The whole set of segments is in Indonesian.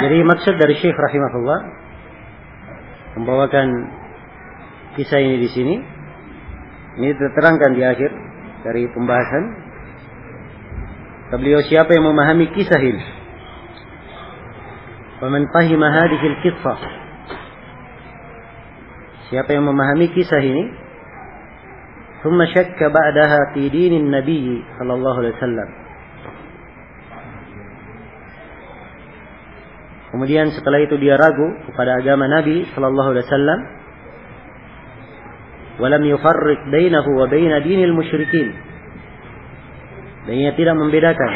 Jadi maksud dari Syekh rahimahullah membawakan kisah ini di sini, ini diterangkan di akhir dari pembahasan. Beliau siapa yang memahami kisah ini? Faman fahima hadhil qissah. Siapa yang memahami kisah ini, thumma syakka ba'daha fi dinin Nabi sallallahu alaihi wasallam. Kemudian setelah itu dia ragu kepada agama Nabi sallallahu alaihi wasallam, walam yufarriq bainahu wa bain dinil musyrikin. Dan ia tidak membedakan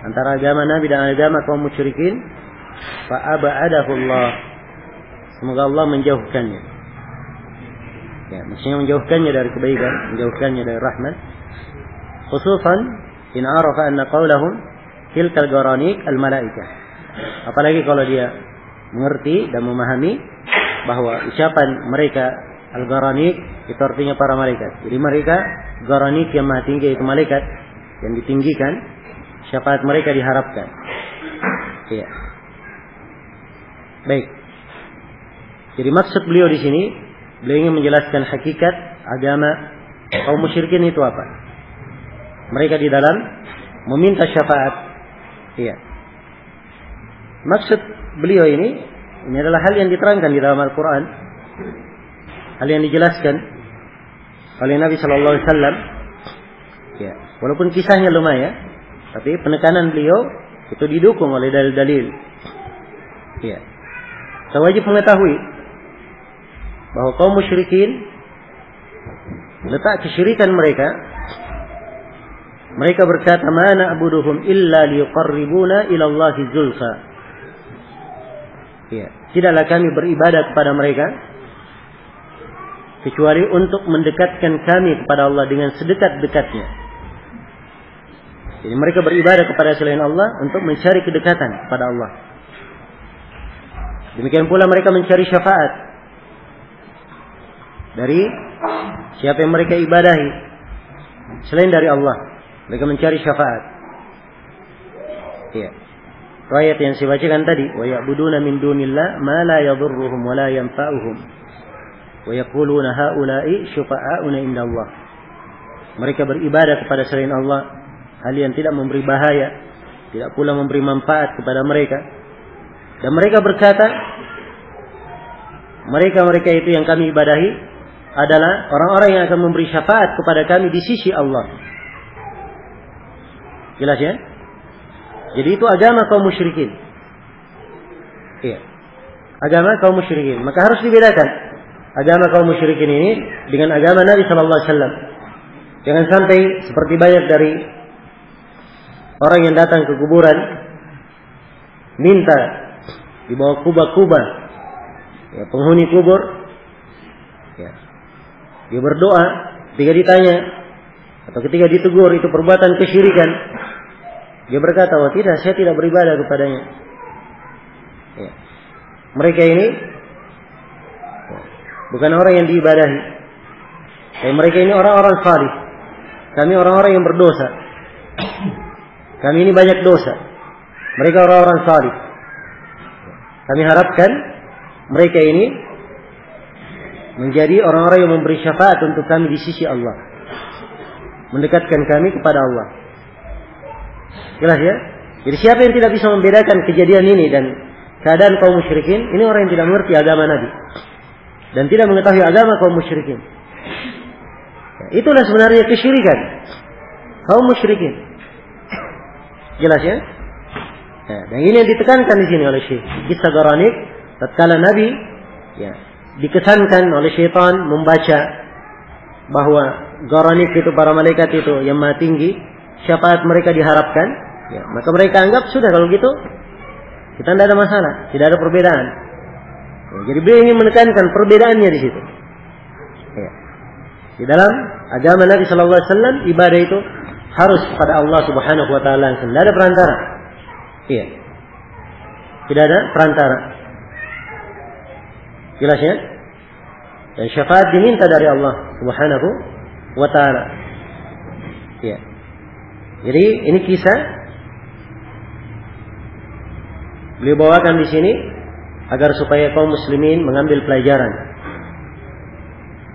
antara agama Nabi dan agama kaum musyrikin, fa aba'adahu Allah. Semoga Allah menjauhkannya. Ya, maksudnya menjauhkannya dari kebaikan, menjauhkannya dari rahmat. Khususan in arafa anna qawlahum tilkal garanik al malaikah. Apalagi kalau dia mengerti dan memahami bahwa ucapan mereka al-garanik itu artinya para malaikat. Jadi mereka garanik yang maha tinggi itu malaikat yang ditinggikan, syafaat mereka diharapkan. Iya. Baik. Jadi maksud beliau di sini, beliau ingin menjelaskan hakikat agama kaum musyrikin itu apa. Mereka di dalam meminta syafaat. Iya. Maksud beliau ini adalah hal yang diterangkan di dalam Al-Quran, hal yang dijelaskan oleh Nabi Sallallahu Alaihi Wasallam. Ya, walaupun kisahnya lumayan, tapi penekanan beliau itu didukung oleh dalil-dalil. Ya, kita wajib mengetahui bahwa kaum musyrikin letak kesyirikan mereka berkata, "Mana abuduhum illa liyuqarribuna ila Allahi zulfa." Ya, tidaklah kami beribadah kepada mereka kecuali untuk mendekatkan kami kepada Allah dengan sedekat-dekatnya. Jadi mereka beribadah kepada selain Allah untuk mencari kedekatan kepada Allah. Demikian pula mereka mencari syafaat dari siapa yang mereka ibadahi selain dari Allah. Mereka mencari syafaat. Ya. Ayat yang saya bacakan tadi, wa ya'buduna min dunillah ma la yadhurruhum wa la yanfa'uhum wa yaquluna haula'i syufa'auna indallah. Mereka beribadah kepada selain Allah hal yang tidak memberi bahaya, tidak pula memberi manfaat kepada mereka. Dan mereka berkata, mereka itu yang kami ibadahi adalah orang-orang yang akan memberi syafaat kepada kami di sisi Allah. Jelas ya? Jadi itu agama kaum musyrikin. Iya. Agama kaum musyrikin. Maka harus dibedakan agama kaum musyrikin ini dengan agama Nabi Sallallahu Alaihi Wasallam. Jangan sampai seperti banyak dari orang yang datang ke kuburan minta di bawah kubah-kubah, ya, penghuni kubur, ya, dia berdoa ketika ditanya atau ketika ditegur itu perbuatan kesyirikan. Dia berkata, "Oh tidak, saya tidak beribadah kepadanya." Ya. Mereka ini bukan orang yang diibadahi. Mereka ini orang-orang salih. Kami orang-orang yang berdosa. Kami ini banyak dosa. Mereka orang-orang salih. Kami harapkan mereka ini menjadi orang-orang yang memberi syafaat untuk kami di sisi Allah, mendekatkan kami kepada Allah. Jelas ya? Jadi siapa yang tidak bisa membedakan kejadian ini dan keadaan kaum musyrikin, ini orang yang tidak mengerti agama Nabi dan tidak mengetahui agama kaum musyrikin. Itulah sebenarnya kesyirikan kaum musyrikin. Jelas ya? Dan ini yang ditekankan di sini oleh Syekh. Kisah Garanik, tatkala Nabi dikesankan oleh syaitan membaca bahwa Garanik itu para malaikat itu yang maha tinggi, syafaat mereka diharapkan. Ya, maka mereka anggap sudah kalau gitu kita tidak ada masalah, tidak ada perbedaan. Ya, jadi beliau ingin menekankan perbedaannya di situ. Ya. Di dalam agama Nabi Sallallahu Alaihi Wasallam ibadah itu harus kepada Allah Subhanahu Wa Taala langsung, tidak ada perantara. Iya, tidak ada perantara. Jelas ya? Dan syafaat diminta dari Allah Subhanahu Wa Taala. Iya. Jadi ini kisah beliau bawakan di sini agar supaya kaum muslimin mengambil pelajaran,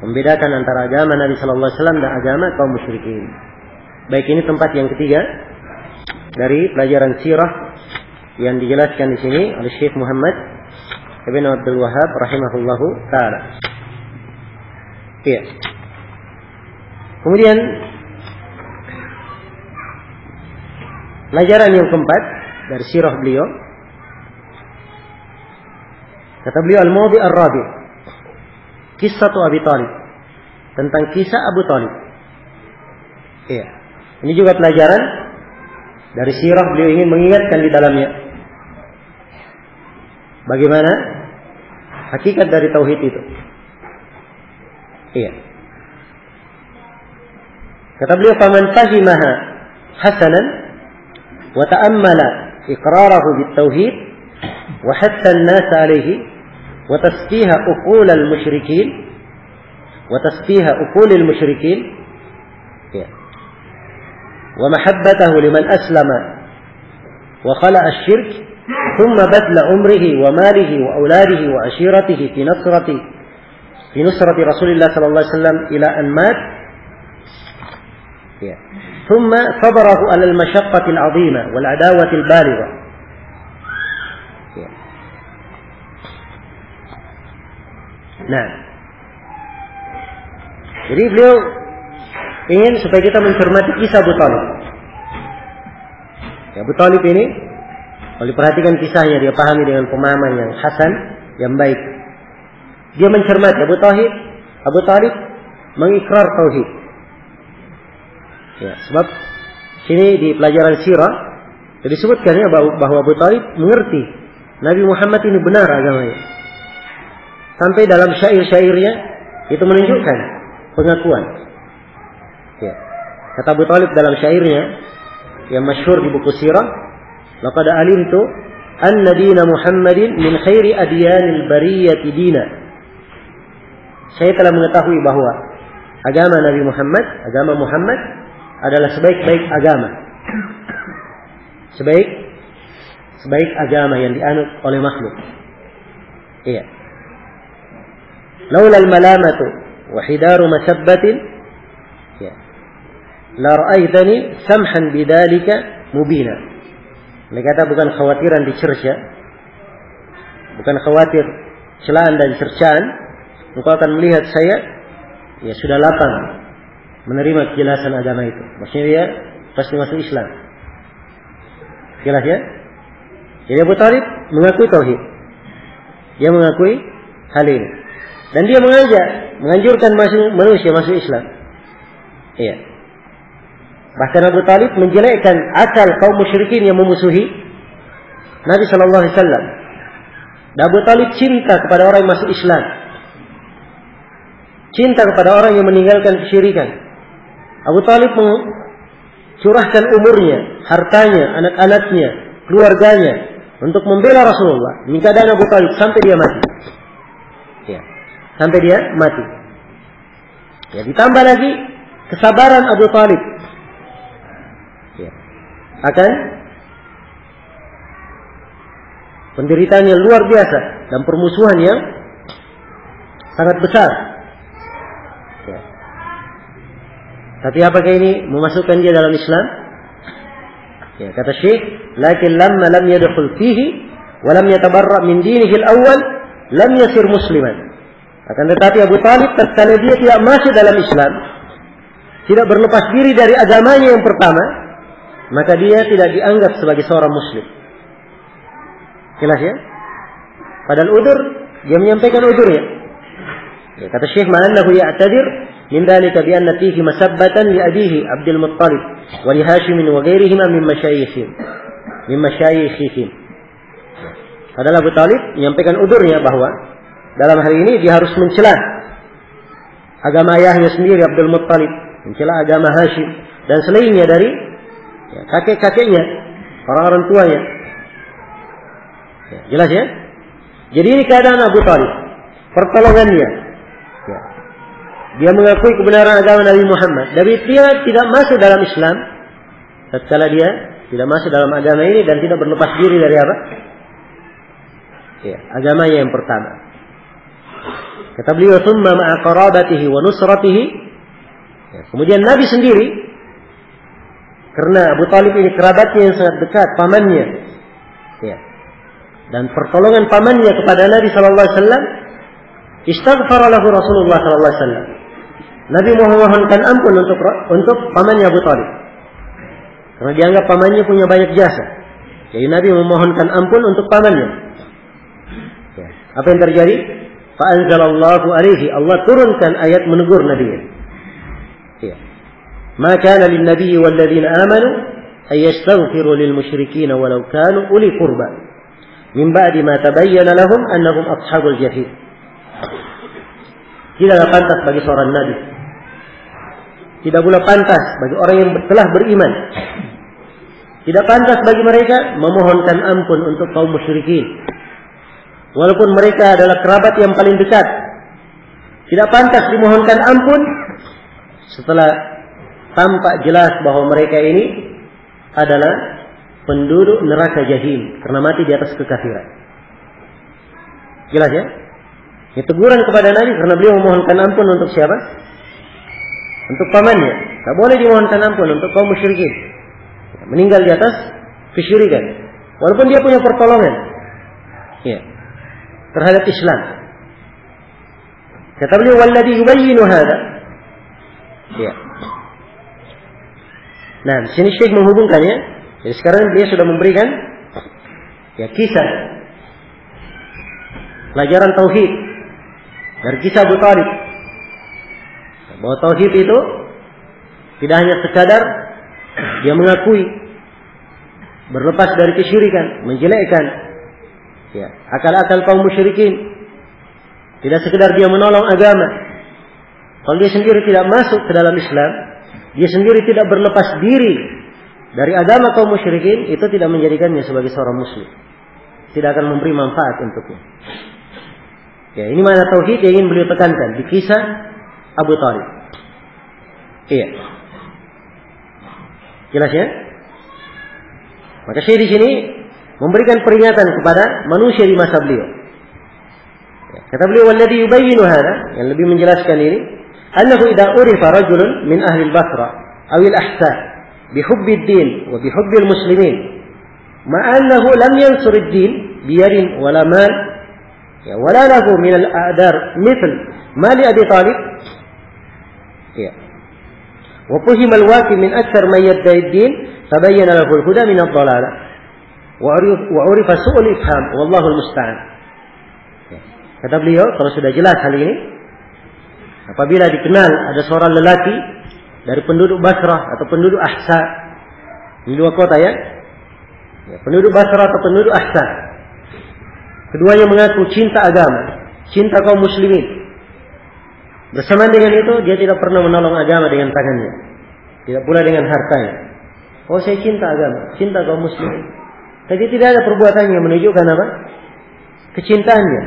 membedakan antara agama Nabi Sallallahu Alaihi Wasallam dan agama kaum musyrikin. Baik, ini tempat yang ketiga dari pelajaran sirah yang dijelaskan di sini oleh Syekh Muhammad Ibn Abdul Wahhab rahimahullahu taala. Iya. Kemudian pelajaran yang keempat dari sirah beliau, kata beliau al-mawdi' ar-rabi', kisah Abi Thalib, tentang kisah Abu Thalib. Iya. Ini juga pelajaran dari sirah, beliau ingin mengingatkan di dalamnya bagaimana hakikat dari tauhid itu. Iya. Kata beliau, "Faman fahimaha hasanan wa ta'ammala iqrarahu bit-tauhid wa hatta an-nas 'alayhi wa tasfiha uqul al-musyrikin wa tasfiha uqul al-musyrikin ya wa mahabbatahu liman aslama wa khala'a asy-syirk thumma badla umrihi wa malihi wa auladihi wa ashiratihi fi nusrati Rasulillah sallallahu alaihi wasallam ila an mat ya thumma sabarahu 'ala al-mashaqqati al-'azima wal 'adawati al-baligha." Nah, jadi beliau ingin supaya kita mencermati kisah Abu Thalib. Ya, Abu Thalib ini, kalau diperhatikan kisahnya, dia pahami dengan pemahaman yang hasan, yang baik. Dia mencermati Abu Thalib mengikrar tauhid. Ya, sebab sini di pelajaran sirah disebutkannya bahwa Abu Thalib mengerti Nabi Muhammad ini benar agamanya. Sampai dalam syair-syairnya itu menunjukkan pengakuan. Ya. Kata Abu Thalib dalam syairnya yang masyhur di buku sirah, "Laqad alimtu anna dina Muhammadin min khairi adyanil bariyati dina." Saya telah mengetahui bahwa agama Nabi Muhammad, agama Muhammad adalah sebaik-baik agama. Sebaik agama yang dianut oleh makhluk. Iya. "Laula al-malamatu wa hidaru masabbatin ya la ra'aitani samhan bidzalika mubina." Ini kata bukan khawatiran dicerca, bukan khawatir celaan dan cercaan, engkau akan melihat saya ya sudah lapang menerima kejelasan agama itu. Maksudnya dia pasti masuk Islam. Jelas ya? Jadi Abu Thalib mengakui tauhid. Dia mengakui hal ini. Dan dia menganjurkan manusia masuk Islam. Iya. Bahkan Abu Thalib menjelekkan akal kaum musyrikin yang memusuhi Nabi Sallallahu Alaihi Wasallam. Dan Abu Thalib cinta kepada orang yang masuk Islam, cinta kepada orang yang meninggalkan kesyirikan. Abu Thalib mencurahkan umurnya, hartanya, anak-anaknya, keluarganya untuk membela Rasulullah. Ini keadaan Abu Thalib sampai dia mati. Ya. Sampai dia mati. Ya, ditambah lagi kesabaran Abu Thalib ya, akan penderitaannya luar biasa dan permusuhan yang sangat besar. Ya. Tapi apakah ini memasukkan dia dalam Islam? Ya, kata Syekh, "Lakin lamma lam yadkhul fihi wa lam yatabarra min dinihi al-awwal lam yasir musliman." Akan tetapi Abu Thalib tatkala dia tidak masuk dalam Islam, tidak berlepas diri dari agamanya yang pertama, maka dia tidak dianggap sebagai seorang muslim. Jelas ya? Padahal udzur, dia menyampaikan udzurnya. Ya, kata Syekh, "Ma'annahu ya'tadir min dzalika bi anna fihi masabbatan li abihi Abdul Muttalib wa li Hashim wa ghairihima min masyayikhihim." Padahal Abu Thalib menyampaikan udzurnya bahwa dalam hal ini dia harus mencela agama ayahnya sendiri Abdul Muttalib, mencela agama Hashim dan selainnya dari ya, kakek-kakeknya, orang-orang tuanya. Ya, jelas ya? Jadi ini keadaan Abu Thalib, pertolongannya. Ya. Dia mengakui kebenaran agama Nabi Muhammad, tapi dia tidak masuk dalam Islam tatkala dia tidak masuk dalam agama ini dan tidak berlepas diri dari apa? Ya, agamanya yang pertama. Kata beliau, "Tsumma ma'a qarabatihi wa nusratihi." Ya, kemudian Nabi sendiri, karena Abu Talib ini kerabatnya yang sangat dekat, pamannya. Ya. Dan pertolongan pamannya kepada Nabi sallallahu alaihi wasallam, istaghfara lahu Rasulullah sallallahu alaihi wasallam. Nabi memohonkan ampun untuk pamannya Abu Talib. Karena dianggap pamannya punya banyak jasa. Jadi Nabi memohonkan ampun untuk pamannya. Ya. Apa yang terjadi? Fa anzalallahu alaihi, Allah turunkan ayat menegur Nabi. Ya. Ma kana lin nabiyyi wal ladzina amanu ay yastaghfiru lil musyrikeena walau kanu uli qurba min ba'di ma tabayyana lahum annahum ashabul jahim. Tidaklah pantas bagi seorang nabi, tidak pula pantas bagi orang yang telah beriman, tidak pantas bagi mereka memohonkan ampun untuk kaum musyrikin, walaupun mereka adalah kerabat yang paling dekat. Tidak pantas dimohonkan ampun setelah tampak jelas bahwa mereka ini adalah penduduk neraka jahim karena mati di atas kekafiran. Jelas ya? Ini teguran kepada Nabi karena beliau memohonkan ampun untuk siapa? Untuk pamannya. Tak boleh dimohonkan ampun untuk kaum musyrikin. Meninggal di atas kesyirikan. Walaupun dia punya pertolongan. Ya. Terhadap Islam. Kata beliau, "Walladhi yubayyinu hadha." Ya. Nah, di sini Syekh menghubungkannya. Jadi sekarang dia sudah memberikan ya kisah pelajaran tauhid dari kisah Abu Talib. Bahwa tauhid itu tidak hanya sekadar dia mengakui berlepas dari kesyirikan, menjelekkan ya akal-akal kaum musyrikin. Tidak sekedar dia menolong agama. Kalau dia sendiri tidak masuk ke dalam Islam, dia sendiri tidak berlepas diri dari agama kaum musyrikin, itu tidak menjadikannya sebagai seorang muslim. Tidak akan memberi manfaat untuknya. Ya, ini mana tauhid yang ingin beliau tekankan di kisah Abu Talib. Iya. Jelas ya? Maka saya di sini memberikan peringatan kepada manusia di masa beliau. Ya, kata beliau, "Walladhi yubayyinu hadha," yang lebih menjelaskan ini, "Annahu idza urifa rajulun min ahli al-Basra aw al-Ahsa bi hubbi ad-din wa bi hubbi al-muslimin, ma annahu lam yansur ad-din bi yadin wala mal ya wala lahu min al-a'dar mithl ma li Abi Talib." Ya. "Wa fuhima al-waqi min akthar man yadda'i ad-din tabayyana lahu al-huda min ad-dhalalah wa urifa su'ul ifham wallahu al-musta'an." Ya. Kata beliau, kalau sudah jelas hal ini, apabila dikenal ada seorang lelaki dari penduduk Basrah atau penduduk Ahsa, ini dua kota ya, penduduk Basrah atau penduduk Ahsa, keduanya mengaku cinta agama, cinta kaum muslimin. Bersamaan dengan itu dia tidak pernah menolong agama dengan tangannya, tidak pula dengan hartanya. Oh, saya cinta agama, cinta kaum muslimin, tapi tidak ada perbuatannya menunjukkan apa? Kecintaannya.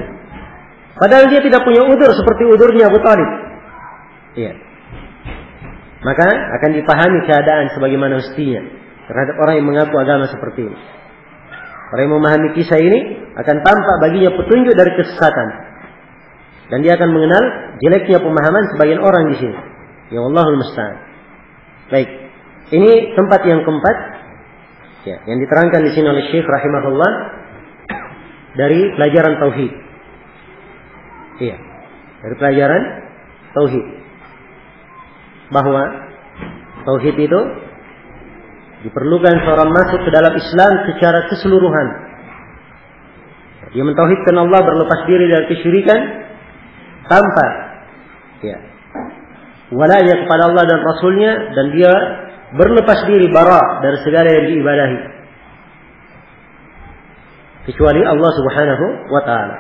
Padahal dia tidak punya udzur seperti udzurnya Abu Talib. Iya. Maka akan dipahami keadaan sebagaimana mestinya terhadap orang yang mengaku agama seperti ini. Orang yang memahami kisah ini akan tampak baginya petunjuk dari kesesatan, dan dia akan mengenal jeleknya pemahaman sebagian orang di sini. Ya Allahul musta'an. Baik, ini tempat yang keempat ya, yang diterangkan di sini oleh Syekh rahimahullah dari pelajaran tauhid. Iya, dari pelajaran tauhid, bahwa tauhid itu diperlukan seorang masuk ke dalam Islam secara keseluruhan. Dia mentauhidkan Allah, berlepas diri dari kesyirikan tanpa ya walanya kepada Allah dan Rasulnya, dan dia berlepas diri bara dari segala yang diibadahi kecuali Allah Subhanahu wa ta'ala.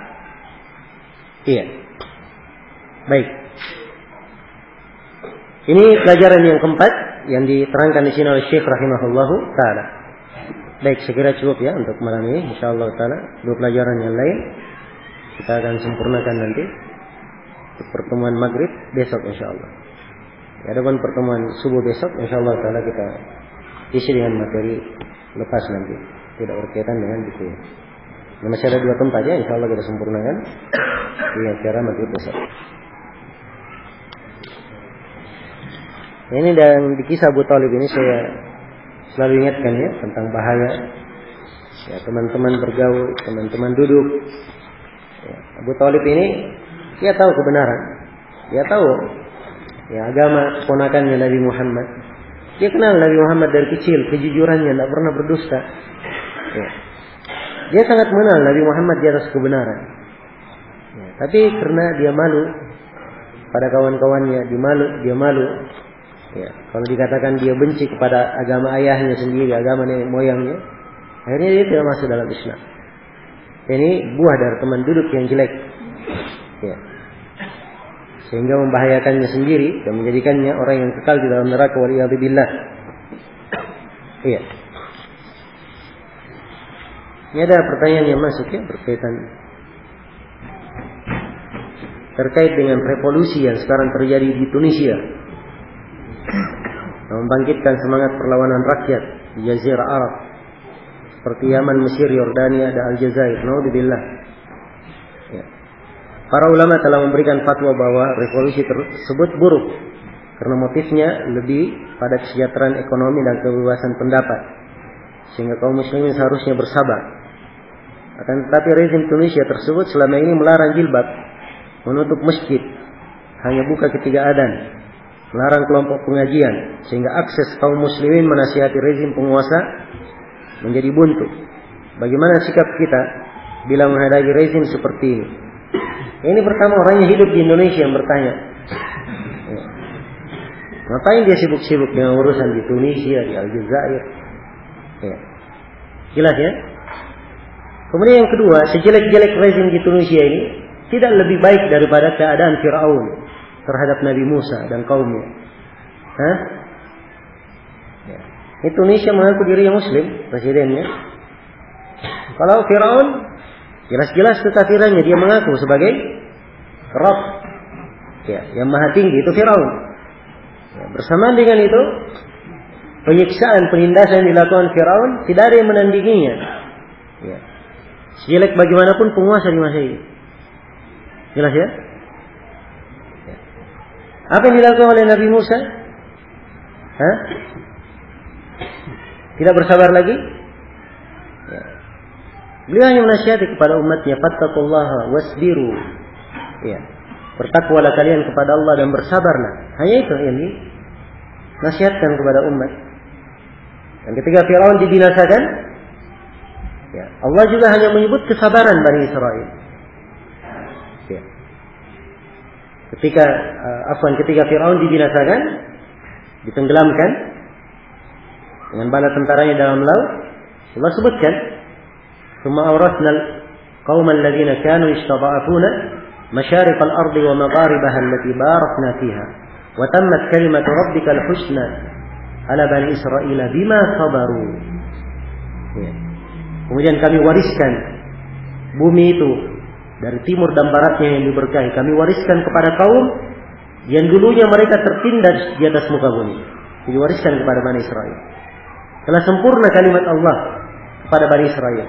Iya. Baik. Ini pelajaran yang keempat yang diterangkan di sini oleh Syekh rahimahullahu taala. Baik, sekira cukup ya untuk malam ini, insyaallah taala. Dua pelajaran yang lain kita akan sempurnakan nanti untuk pertemuan maghrib besok insyaallah. Adapun pertemuan subuh besok insyaallah taala kita isi dengan materi lepas nanti, tidak berkaitan dengan buku. Masih ada 2 tempat ya, insya Allah kita sempurnakan. Iya, cara mati besar. Ini dan di kisah Abu Thalib ini saya selalu ingatkan ya tentang bahaya. Ya, teman-teman bergaul, teman-teman duduk. Ya, Abu Thalib ini dia tahu kebenaran, dia tahu ya agama keponakannya Nabi Muhammad. Dia kenal Nabi Muhammad dari kecil, kejujurannya, tidak pernah berdusta. Ya. Dia sangat mengenal Nabi Muhammad di atas kebenaran. Ya, tapi karena dia malu pada kawan-kawannya, dia malu. Ya, kalau dikatakan dia benci kepada agama ayahnya sendiri, agama nenek moyangnya, akhirnya dia tidak masuk dalam Islam. Ini buah dari teman duduk yang jelek. Ya. Sehingga membahayakannya sendiri dan menjadikannya orang yang kekal di dalam neraka waliyadzubillah. Iya. Ini ada pertanyaan yang masuk ya berkaitan terkait dengan revolusi yang sekarang terjadi di Tunisia. Membangkitkan semangat perlawanan rakyat di Jazirah Arab seperti Yaman, Mesir, Yordania, dan Aljazair. Naudzubillah. Ya. Para ulama telah memberikan fatwa bahwa revolusi tersebut buruk karena motifnya lebih pada kesejahteraan ekonomi dan kebebasan pendapat, sehingga kaum muslimin seharusnya bersabar. Akan tetapi rezim Tunisia tersebut selama ini melarang jilbab, menutup masjid, hanya buka ketika adzan, melarang kelompok pengajian, sehingga akses kaum muslimin menasihati rezim penguasa menjadi buntu. Bagaimana sikap kita bila menghadapi rezim seperti ini? Ini pertama orang yang hidup di Indonesia yang bertanya, ya, ngapain dia sibuk-sibuk dengan urusan di Tunisia, di Aljazair? Ya. Jelas ya? Kemudian yang kedua, sejelek-jelek rezim di Tunisia ini tidak lebih baik daripada keadaan Fir'aun terhadap Nabi Musa dan kaumnya. Hah? Ya. Ini Tunisia mengaku dirinya Muslim, presidennya. Kalau Fir'aun, jelas-jelas kekafirannya, dia mengaku sebagai Rabb, ya, yang maha tinggi itu Fir'aun. Ya, bersamaan dengan itu, penyiksaan, penindasan yang dilakukan Fir'aun tidak ada yang menandinginya. Ya. Sejelek bagaimanapun penguasa di masa ini. Jelas ya? Ya. Apa yang dilakukan oleh Nabi Musa? Hah? Tidak bersabar lagi? Ya. Beliau hanya menasihati kepada umatnya, fattaqullaha wasbiru. Ya. Bertakwalah kalian kepada Allah dan bersabarlah. Hanya itu yang dinasihatkan kepada umat. Dan ketika Fir'aun dibinasakan, ya, Allah juga hanya menyebut kesabaran Bani Israel. Ya. Ketika Fir'aun dibinasakan, ditenggelamkan dengan bala tentaranya dalam laut, Allah sebutkan, "Tsumma awrasnal qaumal ladzina kanu yastada'afuna masyariqal ardi wa magharibaha allati barakna fiha wa tammat kalimatu rabbikal husna ala bani Israil bima sabaru." Ya. Kemudian kami wariskan bumi itu dari timur dan baratnya yang diberkahi. Kami wariskan kepada kaum yang dulunya mereka tertindas di atas muka bumi. Diwariskan kepada Bani Israel. Telah sempurna kalimat Allah kepada Bani Israel.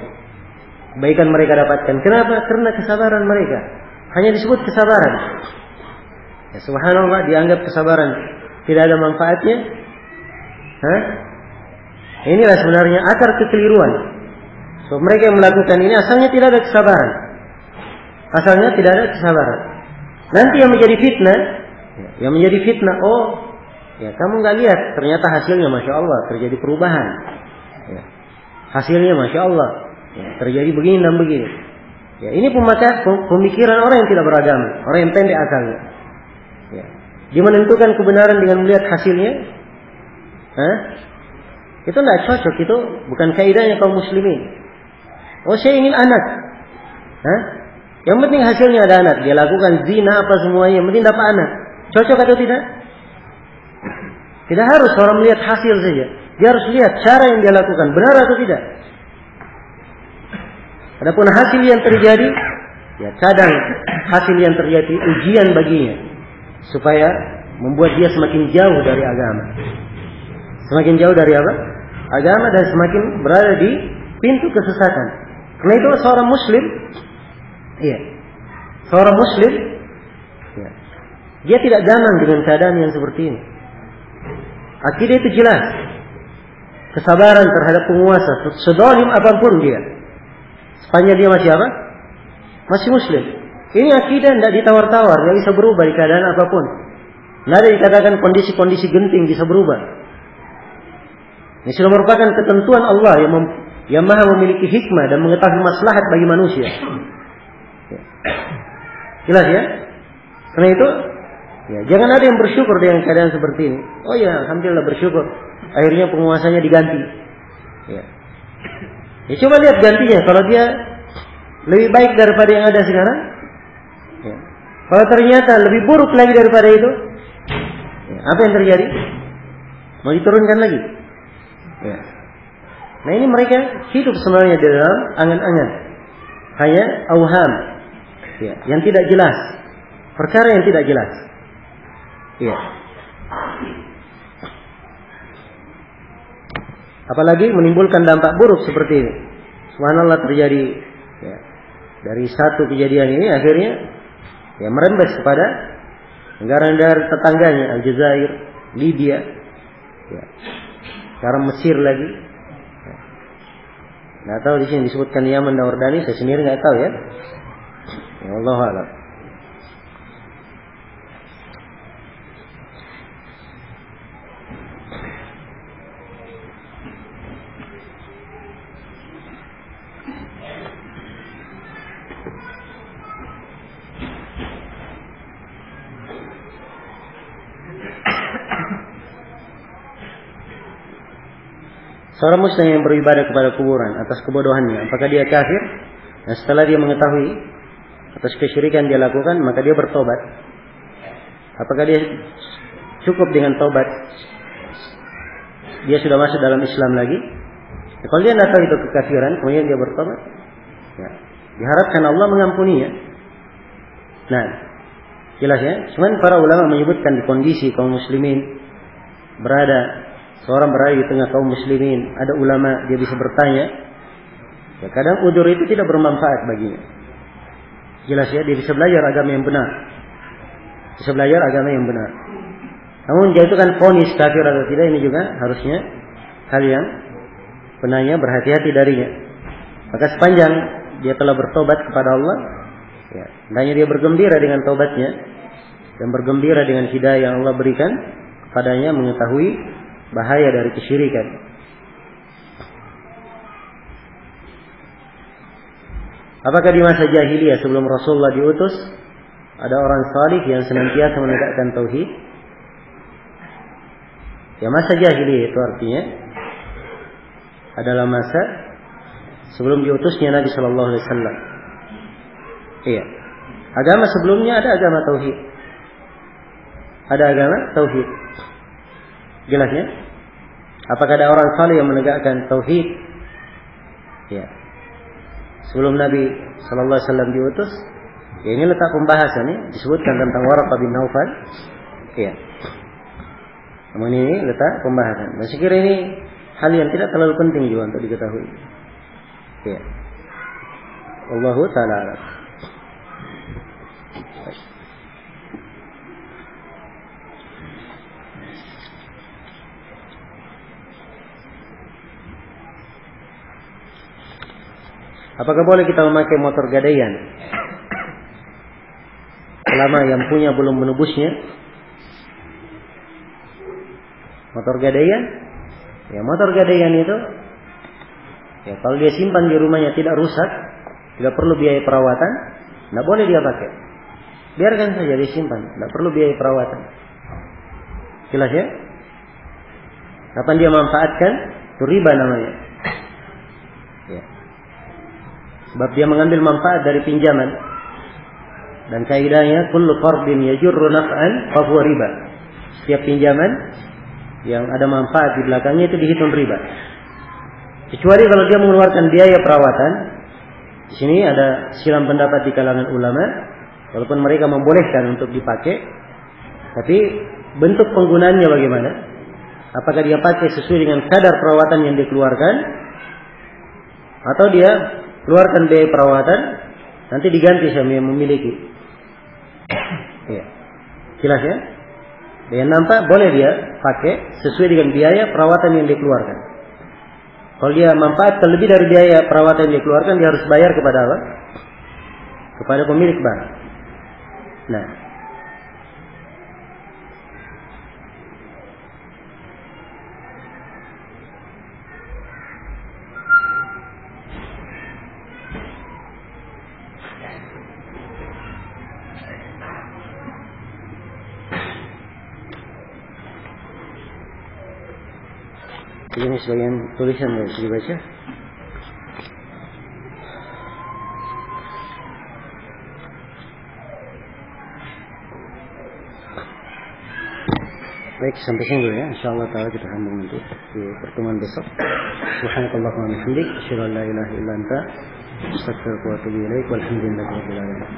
Kebaikan mereka dapatkan. Kenapa? Karena kesabaran mereka. Hanya disebut kesabaran. Ya, subhanallah, dianggap kesabaran tidak ada manfaatnya. Hah? Inilah sebenarnya akar kekeliruan. So, mereka yang melakukan ini asalnya tidak ada kesabaran. Asalnya tidak ada kesabaran. Nanti yang menjadi fitnah, oh, ya kamu nggak lihat, ternyata hasilnya masya Allah terjadi perubahan. Ya, hasilnya masya Allah, ya, terjadi begini dan begini. Ya, ini pemikiran orang yang tidak beragama, orang yang pendek akalnya. Ya, dia menentukan kebenaran dengan melihat hasilnya. Hah? Itu tidak cocok, itu bukan kaidahnya kaum muslimin. Oh, saya ingin anak. Hah? Yang penting hasilnya ada anak. Dia lakukan zina apa semuanya, yang penting dapat anak. Cocok atau tidak? Tidak harus orang melihat hasil saja. Dia harus lihat cara yang dia lakukan, benar atau tidak. Adapun hasil yang terjadi, ya kadang hasil yang terjadi ujian baginya, supaya membuat dia semakin jauh dari agama. Semakin jauh dari apa? Agama, dan semakin berada di pintu kesesatan. Karena itu seorang muslim, iya, seorang muslim, ya, dia tidak gamang dengan keadaan yang seperti ini. Akidah itu jelas, kesabaran terhadap penguasa, sedolim apapun dia, sepanjang dia masih apa? Masih muslim. Ini akidah tidak ditawar-tawar, tidak bisa berubah di keadaan apapun. Tidak ada dikatakan kondisi-kondisi genting bisa berubah. Ini sudah merupakan ketentuan Allah yang maha memiliki hikmah dan mengetahui maslahat bagi manusia. Jelas ya? Karena itu, ya, jangan ada yang bersyukur dengan keadaan seperti ini. Oh ya, alhamdulillah bersyukur. Akhirnya penguasanya diganti. Ya. Ya, coba lihat gantinya. Kalau dia lebih baik daripada yang ada sekarang, ya. Kalau ternyata lebih buruk lagi daripada itu, ya, apa yang terjadi? Mau diturunkan lagi? Ya. Nah ini mereka hidup sebenarnya di dalam angan-angan, hanya auham, ya, yang tidak jelas, perkara yang tidak jelas. Ya. Apalagi menimbulkan dampak buruk seperti ini. Subhanallah terjadi, ya, dari satu kejadian ini akhirnya, ya, merembes kepada negara-negara tetangganya, Aljazair, Libya, ya, sekarang Mesir lagi. Nggak tahu di sini disebutkan Yaman dan Yordania, saya sendiri nggak tahu ya. Ya Allah a'lam. Seorang muslim yang beribadah kepada kuburan atas kebodohannya, apakah dia kafir? Dan setelah dia mengetahui atas kesyirikan dia lakukan, maka dia bertobat. Apakah dia cukup dengan tobat? Dia sudah masuk dalam Islam lagi? Ya, kalau dia tidak tahu itu kekafiran, kemudian dia bertobat, ya, diharapkan Allah mengampuninya. Nah, jelas ya. Cuman para ulama menyebutkan di kondisi kaum muslimin seorang berada di tengah kaum muslimin, ada ulama, dia bisa bertanya. Ya, kadang udzur itu tidak bermanfaat baginya. Jelas ya, dia bisa belajar agama yang benar. Bisa belajar agama yang benar. Namun jatuhkan vonis kafir atau tidak, ini juga harusnya hal yang penanya berhati-hati darinya. Maka sepanjang dia telah bertobat kepada Allah, ya, hendaknya dia bergembira dengan tobatnya dan bergembira dengan hidayah yang Allah berikan kepadanya, mengetahui bahaya dari kesyirikan. Apakah di masa jahiliyah sebelum Rasulullah diutus ada orang salih yang senantiasa menegakkan tauhid? Ya, masa jahiliyah itu artinya adalah masa sebelum diutusnya Nabi Sallallahu Alaihi Wasallam. Iya, agama sebelumnya ada agama tauhid, ada agama tauhid. Jelasnya, apakah ada orang saleh yang menegakkan tauhid? Ya. Sebelum Nabi Sallallahu Alaihi Wasallam diutus, ya, ini letak pembahasannya, disebutkan tentang Waraqah bin Naufal. Ya. Namun ini letak pembahasan. Dan saya kira ini hal yang tidak terlalu penting juga untuk diketahui. Ya. Allahu ta'ala a'lam. Apakah boleh kita memakai motor gadaian selama yang punya belum menebusnya? Motor gadaian? Ya, motor gadaian itu, ya, kalau dia simpan di rumahnya tidak rusak, tidak perlu biaya perawatan, tidak boleh dia pakai. Biarkan saja disimpan, tidak perlu biaya perawatan. Jelas ya? Kapan dia manfaatkan, itu riba namanya. Ya. Sebab dia mengambil manfaat dari pinjaman. Dan kaidahnya kullu qardin yajurru naf'an fa huwa riba. Setiap pinjaman yang ada manfaat di belakangnya itu dihitung riba. Kecuali kalau dia mengeluarkan biaya perawatan. Di sini ada silang pendapat di kalangan ulama, walaupun mereka membolehkan untuk dipakai, tapi bentuk penggunaannya bagaimana? Apakah dia pakai sesuai dengan kadar perawatan yang dikeluarkan, atau dia keluarkan biaya perawatan, nanti diganti sama yang memiliki. Ya. Jelas ya? Yang nampak boleh dia pakai sesuai dengan biaya perawatan yang dikeluarkan. Kalau dia manfaatkan lebih dari biaya perawatan yang dikeluarkan, dia harus bayar kepada apa? Kepada pemilik barang. Nah, ini sebagian tulisan yang bisa dibaca. Baik, sampai sini dulu ya. Insyaallah taala kita sambung nanti di pertemuan besok. Subhanakallahumma wa bihamdik, asyhadu an la ilaha illa anta, astaghfiruka wa atubu ilaik. Walhamdulillahirabbil alamin.